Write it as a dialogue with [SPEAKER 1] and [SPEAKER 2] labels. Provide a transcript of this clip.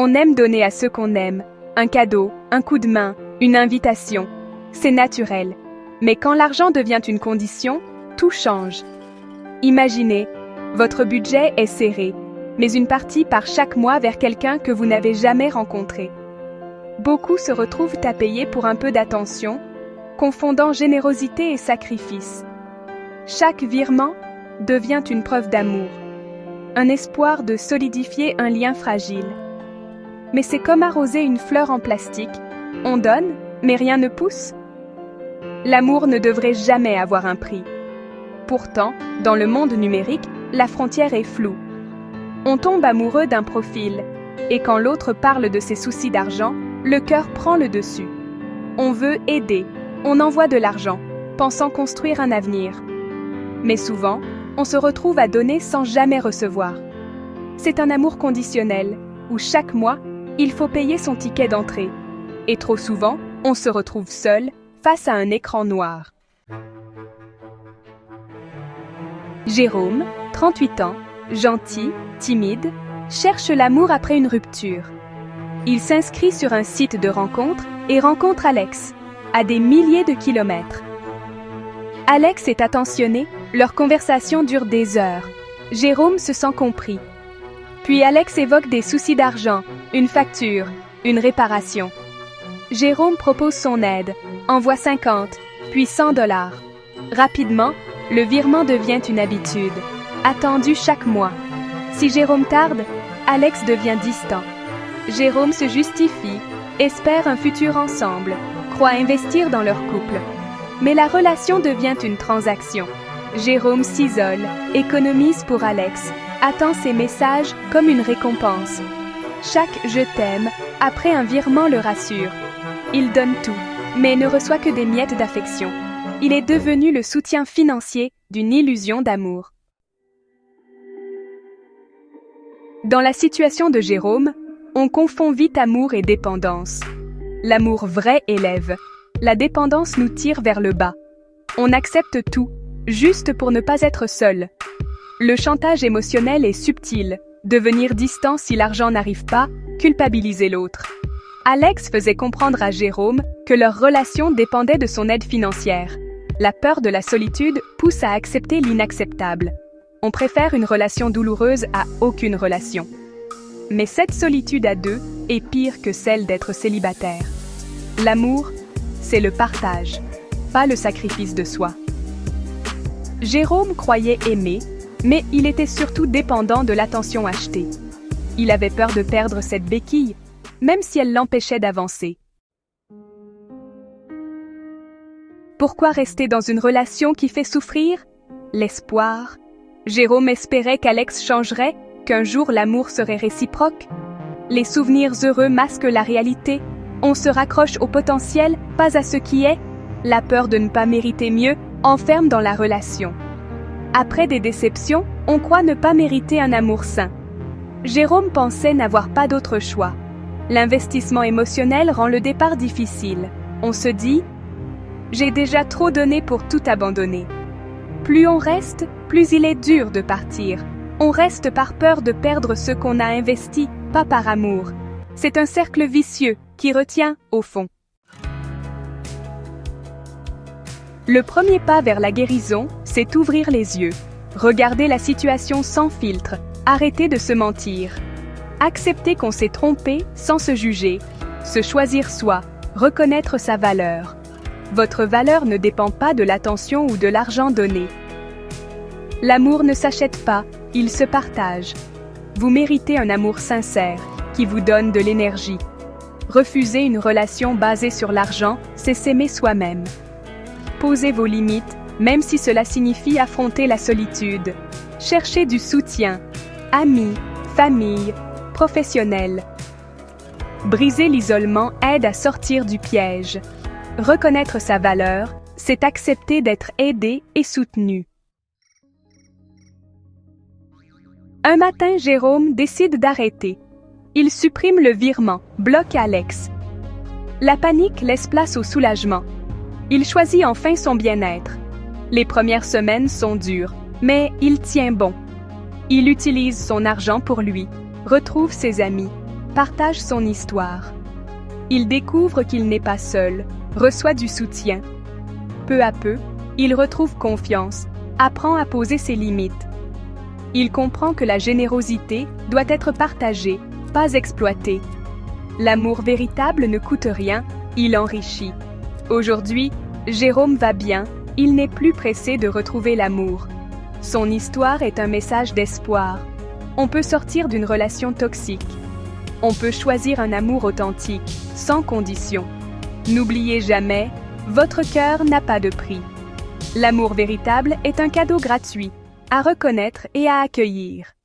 [SPEAKER 1] On aime donner à ceux qu'on aime, un cadeau, un coup de main, une invitation. C'est naturel. Mais quand l'argent devient une condition, tout change. Imaginez, votre budget est serré, mais une partie part chaque mois vers quelqu'un que vous n'avez jamais rencontré. Beaucoup se retrouvent à payer pour un peu d'attention, confondant générosité et sacrifice. Chaque virement devient une preuve d'amour, un espoir de solidifier un lien fragile. Mais c'est comme arroser une fleur en plastique, on donne, mais rien ne pousse. L'amour ne devrait jamais avoir un prix. Pourtant, dans le monde numérique, la frontière est floue. On tombe amoureux d'un profil, et quand l'autre parle de ses soucis d'argent, le cœur prend le dessus. On veut aider, on envoie de l'argent, pensant construire un avenir. Mais souvent, on se retrouve à donner sans jamais recevoir. C'est un amour conditionnel, où chaque mois, il faut payer son ticket d'entrée. Et trop souvent, on se retrouve seul, face à un écran noir. Jérôme, 38 ans, gentil, timide, cherche l'amour après une rupture. Il s'inscrit sur un site de rencontre et rencontre Alex, à des milliers de kilomètres. Alex est attentionné, leur conversation dure des heures. Jérôme se sent compris. Puis Alex évoque des soucis d'argent, une facture, une réparation. Jérôme propose son aide, envoie 50, puis $100. Rapidement, le virement devient une habitude, attendu chaque mois. Si Jérôme tarde, Alex devient distant. Jérôme se justifie, espère un futur ensemble, croit investir dans leur couple. Mais la relation devient une transaction. Jérôme s'isole, économise pour Alex, attend ses messages comme une récompense. Chaque « je t'aime » après un virement le rassure. Il donne tout, mais ne reçoit que des miettes d'affection. Il est devenu le soutien financier d'une illusion d'amour. Dans la situation de Jérôme, on confond vite amour et dépendance. L'amour vrai élève. La dépendance nous tire vers le bas. On accepte tout, juste pour ne pas être seul. Le chantage émotionnel est subtil. Devenir distant si l'argent n'arrive pas, culpabiliser l'autre. Alex faisait comprendre à Jérôme que leur relation dépendait de son aide financière. La peur de la solitude pousse à accepter l'inacceptable. On préfère une relation douloureuse à aucune relation. Mais cette solitude à deux est pire que celle d'être célibataire. L'amour, c'est le partage, pas le sacrifice de soi. Jérôme croyait aimer, mais il était surtout dépendant de l'attention achetée. Il avait peur de perdre cette béquille, même si elle l'empêchait d'avancer. Pourquoi rester dans une relation qui fait souffrir? L'espoir. Jérôme espérait qu'Alex changerait, qu'un jour l'amour serait réciproque. Les souvenirs heureux masquent la réalité. On se raccroche au potentiel, pas à ce qui est. La peur de ne pas mériter mieux enferme dans la relation. Après des déceptions, on croit ne pas mériter un amour sain. Jérôme pensait n'avoir pas d'autre choix. L'investissement émotionnel rend le départ difficile. On se dit « J'ai déjà trop donné pour tout abandonner ». Plus on reste, plus il est dur de partir. On reste par peur de perdre ce qu'on a investi, pas par amour. C'est un cercle vicieux qui retient au fond. Le premier pas vers la guérison, c'est ouvrir les yeux. Regarder la situation sans filtre, arrêter de se mentir. Accepter qu'on s'est trompé sans se juger. Se choisir soi, reconnaître sa valeur. Votre valeur ne dépend pas de l'attention ou de l'argent donné. L'amour ne s'achète pas, il se partage. Vous méritez un amour sincère, qui vous donne de l'énergie. Refuser une relation basée sur l'argent, c'est s'aimer soi-même. Posez vos limites, même si cela signifie affronter la solitude. Cherchez du soutien, amis, famille, professionnels. Briser l'isolement aide à sortir du piège. Reconnaître sa valeur, c'est accepter d'être aidé et soutenu. Un matin, Jérôme décide d'arrêter. Il supprime le virement, bloque Alex. La panique laisse place au soulagement. Il choisit enfin son bien-être. Les premières semaines sont dures, mais il tient bon. Il utilise son argent pour lui, retrouve ses amis, partage son histoire. Il découvre qu'il n'est pas seul, reçoit du soutien. Peu à peu, il retrouve confiance, apprend à poser ses limites. Il comprend que la générosité doit être partagée, pas exploitée. L'amour véritable ne coûte rien, il enrichit. Aujourd'hui, Jérôme va bien, il n'est plus pressé de retrouver l'amour. Son histoire est un message d'espoir. On peut sortir d'une relation toxique. On peut choisir un amour authentique, sans condition. N'oubliez jamais, votre cœur n'a pas de prix. L'amour véritable est un cadeau gratuit, à reconnaître et à accueillir.